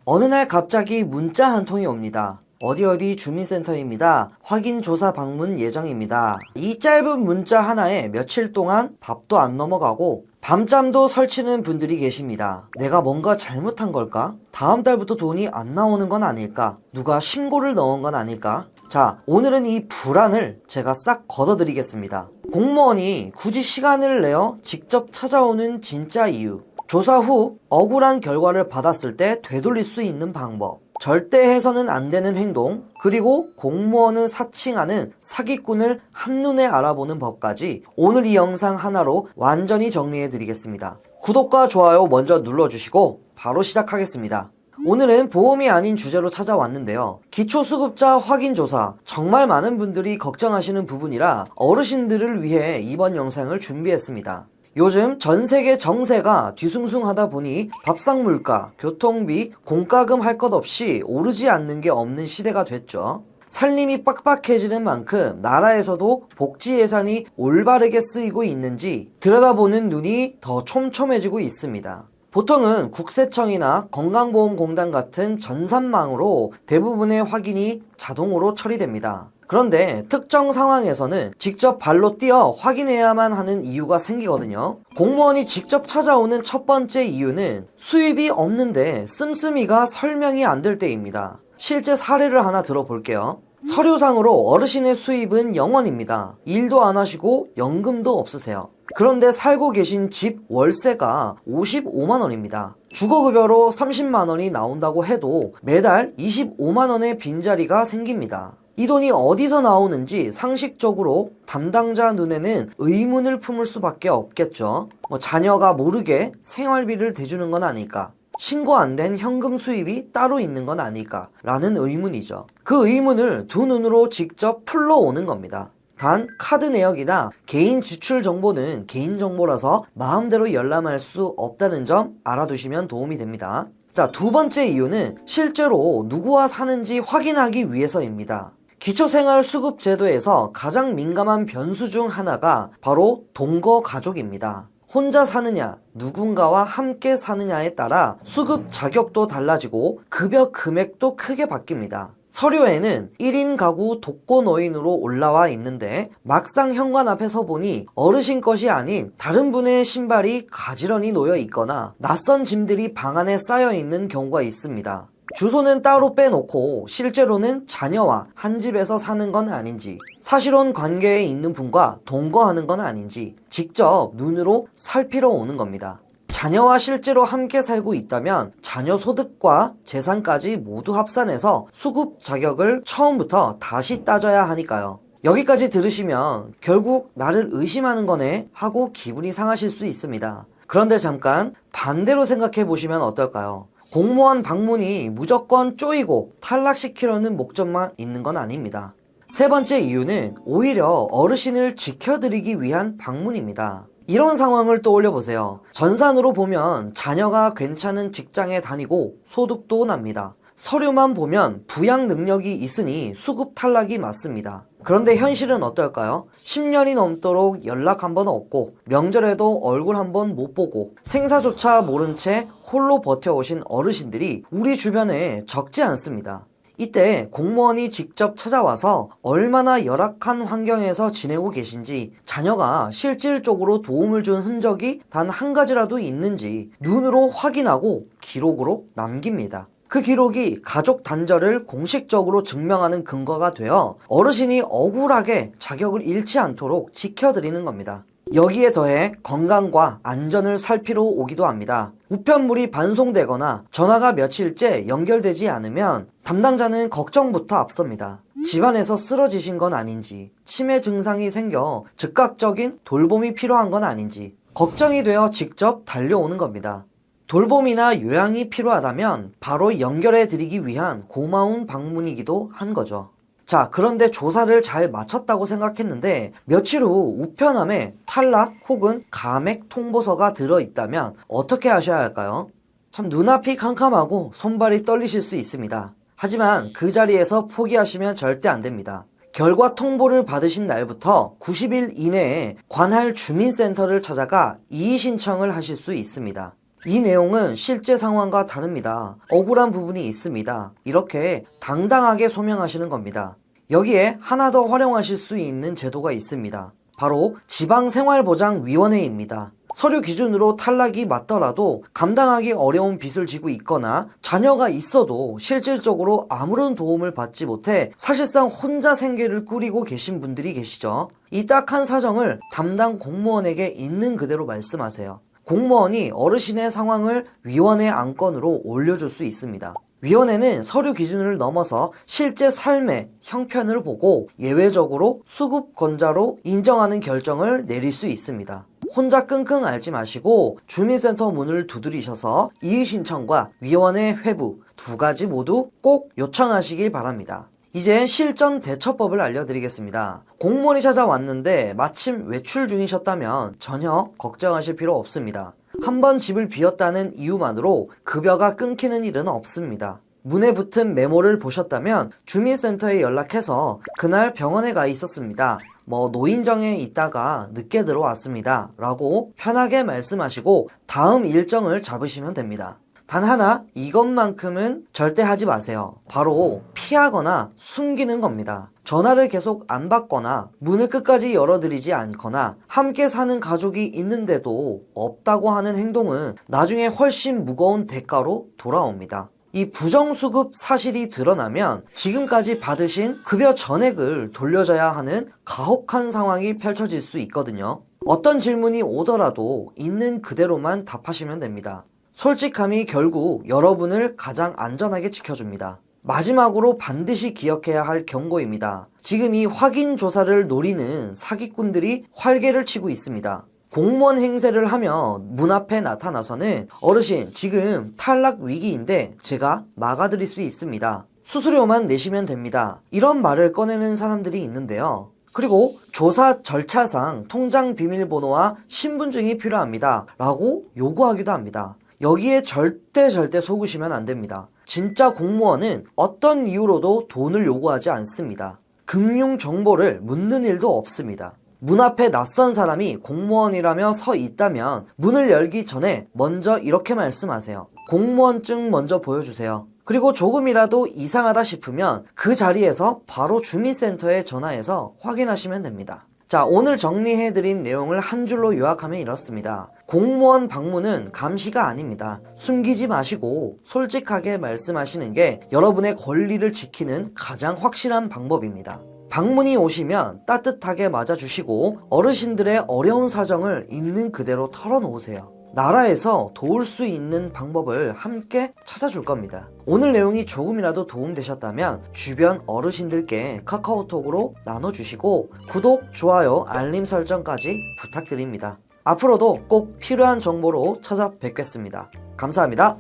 어느 날 갑자기 문자 한 통이 옵니다. 어디 주민센터입니다. 확인 조사 방문 예정입니다. 이 짧은 문자 하나에 며칠 동안 밥도 안 넘어가고 밤잠도 설치는 분들이 계십니다. 내가 뭔가 잘못한 걸까? 다음 달부터 돈이 안 나오는 건 아닐까? 누가 신고를 넣은 건 아닐까? 자, 오늘은 이 불안을 제가 싹 걷어드리겠습니다. 공무원이 굳이 시간을 내어 직접 찾아오는 진짜 이유, 조사 후 억울한 결과를 받았을 때 되돌릴 수 있는 방법, 절대 해서는 안 되는 행동, 그리고 공무원을 사칭하는 사기꾼을 한눈에 알아보는 법까지 오늘 이 영상 하나로 완전히 정리해 드리겠습니다. 구독과 좋아요 먼저 눌러주시고 바로 시작하겠습니다. 오늘은 보험이 아닌 주제로 찾아왔는데요. 기초수급자 확인조사, 정말 많은 분들이 걱정하시는 부분이라 어르신들을 위해 이번 영상을 준비했습니다. 요즘 전세계 정세가 뒤숭숭하다 보니 밥상 물가, 교통비, 공과금 할 것 없이 오르지 않는 게 없는 시대가 됐죠. 살림이 빡빡해지는 만큼 나라에서도 복지 예산이 올바르게 쓰이고 있는지 들여다보는 눈이 더 촘촘해지고 있습니다. 보통은 국세청이나 건강보험공단 같은 전산망으로 대부분의 확인이 자동으로 처리됩니다. 그런데 특정 상황에서는 직접 발로 뛰어 확인해야만 하는 이유가 생기거든요. 공무원이 직접 찾아오는 첫 번째 이유는 수입이 없는데 씀씀이가 설명이 안 될 때입니다. 실제 사례를 하나 들어볼게요. 서류상으로 어르신의 수입은 0원입니다. 일도 안 하시고 연금도 없으세요. 그런데 살고 계신 집 월세가 55만 원입니다. 주거급여로 30만 원이 나온다고 해도 매달 25만 원의 빈자리가 생깁니다. 이 돈이 어디서 나오는지 상식적으로 담당자 눈에는 의문을 품을 수밖에 없겠죠. 자녀가 모르게 생활비를 대주는 건 아닐까? 신고 안 된 현금 수입이 따로 있는 건 아닐까? 라는 의문이죠. 그 의문을 두 눈으로 직접 풀러오는 겁니다. 단 카드 내역이나 개인 지출 정보는 개인정보라서 마음대로 열람할 수 없다는 점 알아두시면 도움이 됩니다. 자, 두 번째 이유는 실제로 누구와 사는지 확인하기 위해서입니다. 기초생활수급제도에서 가장 민감한 변수 중 하나가 바로 동거 가족입니다. 혼자 사느냐, 누군가와 함께 사느냐에 따라 수급 자격도 달라지고 급여 금액도 크게 바뀝니다. 서류에는 1인 가구 독거노인으로 올라와 있는데 막상 현관 앞에 서 보니 어르신 것이 아닌 다른 분의 신발이 가지런히 놓여 있거나 낯선 짐들이 방 안에 쌓여 있는 경우가 있습니다. 주소는 따로 빼놓고 실제로는 자녀와 한 집에서 사는 건 아닌지, 사실혼 관계에 있는 분과 동거하는 건 아닌지 직접 눈으로 살피러 오는 겁니다. 자녀와 실제로 함께 살고 있다면 자녀 소득과 재산까지 모두 합산해서 수급 자격을 처음부터 다시 따져야 하니까요. 여기까지 들으시면 결국 나를 의심하는 거네 하고 기분이 상하실 수 있습니다. 그런데 잠깐 반대로 생각해 보시면 어떨까요? 공무원 방문이 무조건 쪼이고 탈락시키려는 목적만 있는 건 아닙니다. 세 번째 이유는 오히려 어르신을 지켜드리기 위한 방문입니다. 이런 상황을 떠올려 보세요. 전산으로 보면 자녀가 괜찮은 직장에 다니고 소득도 납니다. 서류만 보면 부양 능력이 있으니 수급 탈락이 맞습니다. 그런데 현실은 어떨까요? 10년이 넘도록 연락 한번 없고 명절에도 얼굴 한번 못 보고 생사조차 모른 채 홀로 버텨오신 어르신들이 우리 주변에 적지 않습니다. 이때 공무원이 직접 찾아와서 얼마나 열악한 환경에서 지내고 계신지, 자녀가 실질적으로 도움을 준 흔적이 단 한 가지라도 있는지 눈으로 확인하고 기록으로 남깁니다. 그 기록이 가족 단절을 공식적으로 증명하는 근거가 되어 어르신이 억울하게 자격을 잃지 않도록 지켜드리는 겁니다. 여기에 더해 건강과 안전을 살피러 오기도 합니다. 우편물이 반송되거나 전화가 며칠째 연결되지 않으면 담당자는 걱정부터 앞섭니다. 집안에서 쓰러지신 건 아닌지, 치매 증상이 생겨 즉각적인 돌봄이 필요한 건 아닌지 걱정이 되어 직접 달려오는 겁니다. 돌봄이나 요양이 필요하다면 바로 연결해 드리기 위한 고마운 방문이기도 한 거죠. 자, 그런데 조사를 잘 마쳤다고 생각했는데 며칠 후 우편함에 탈락 혹은 감액 통보서가 들어있다면 어떻게 하셔야 할까요? 참 눈앞이 캄캄하고 손발이 떨리실 수 있습니다. 하지만 그 자리에서 포기하시면 절대 안 됩니다. 결과 통보를 받으신 날부터 90일 이내에 관할 주민센터를 찾아가 이의 신청을 하실 수 있습니다. 이 내용은 실제 상황과 다릅니다. 억울한 부분이 있습니다. 이렇게 당당하게 소명하시는 겁니다. 여기에 하나 더 활용하실 수 있는 제도가 있습니다. 바로 지방생활보장위원회입니다. 서류 기준으로 탈락이 맞더라도 감당하기 어려운 빚을 지고 있거나 자녀가 있어도 실질적으로 아무런 도움을 받지 못해 사실상 혼자 생계를 꾸리고 계신 분들이 계시죠. 이 딱한 사정을 담당 공무원에게 있는 그대로 말씀하세요. 공무원이 어르신의 상황을 위원회 안건으로 올려줄 수 있습니다. 위원회는 서류 기준을 넘어서 실제 삶의 형편을 보고 예외적으로 수급권자로 인정하는 결정을 내릴 수 있습니다. 혼자 끙끙 앓지 마시고 주민센터 문을 두드리셔서 이의 신청과 위원회 회부 두 가지 모두 꼭 요청하시길 바랍니다. 이제 실전 대처법을 알려드리겠습니다. 공무원이 찾아왔는데 마침 외출 중이셨다면 전혀 걱정하실 필요 없습니다. 한번 집을 비웠다는 이유만으로 급여가 끊기는 일은 없습니다. 문에 붙은 메모를 보셨다면 주민센터에 연락해서 그날 병원에 가 있었습니다. 노인정에 있다가 늦게 들어왔습니다. 라고 편하게 말씀하시고 다음 일정을 잡으시면 됩니다. 단 하나, 이것만큼은 절대 하지 마세요. 바로 피하거나 숨기는 겁니다. 전화를 계속 안 받거나 문을 끝까지 열어드리지 않거나 함께 사는 가족이 있는데도 없다고 하는 행동은 나중에 훨씬 무거운 대가로 돌아옵니다. 이 부정수급 사실이 드러나면 지금까지 받으신 급여 전액을 돌려줘야 하는 가혹한 상황이 펼쳐질 수 있거든요. 어떤 질문이 오더라도 있는 그대로만 답하시면 됩니다. 솔직함이 결국 여러분을 가장 안전하게 지켜줍니다. 마지막으로 반드시 기억해야 할 경고입니다. 지금 이 확인 조사를 노리는 사기꾼들이 활개를 치고 있습니다. 공무원 행세를 하며 문 앞에 나타나서는 어르신 지금 탈락 위기인데 제가 막아드릴 수 있습니다. 수수료만 내시면 됩니다. 이런 말을 꺼내는 사람들이 있는데요. 그리고 조사 절차상 통장 비밀번호와 신분증이 필요합니다. 라고 요구하기도 합니다. 여기에 절대 속으시면 안 됩니다. 진짜 공무원은 어떤 이유로도 돈을 요구하지 않습니다. 금융 정보를 묻는 일도 없습니다. 문 앞에 낯선 사람이 공무원이라며 서 있다면 문을 열기 전에 먼저 이렇게 말씀하세요. 공무원증 먼저 보여주세요. 그리고 조금이라도 이상하다 싶으면 그 자리에서 바로 주민센터에 전화해서 확인하시면 됩니다. 자, 오늘 정리해드린 내용을 한 줄로 요약하면 이렇습니다. 공무원 방문은 감시가 아닙니다. 숨기지 마시고 솔직하게 말씀하시는 게 여러분의 권리를 지키는 가장 확실한 방법입니다. 방문이 오시면 따뜻하게 맞아주시고 어르신들의 어려운 사정을 있는 그대로 털어놓으세요. 나라에서 도울 수 있는 방법을 함께 찾아줄 겁니다. 오늘 내용이 조금이라도 도움되셨다면 주변 어르신들께 카카오톡으로 나눠주시고 구독, 좋아요, 알림 설정까지 부탁드립니다. 앞으로도 꼭 필요한 정보로 찾아뵙겠습니다. 감사합니다.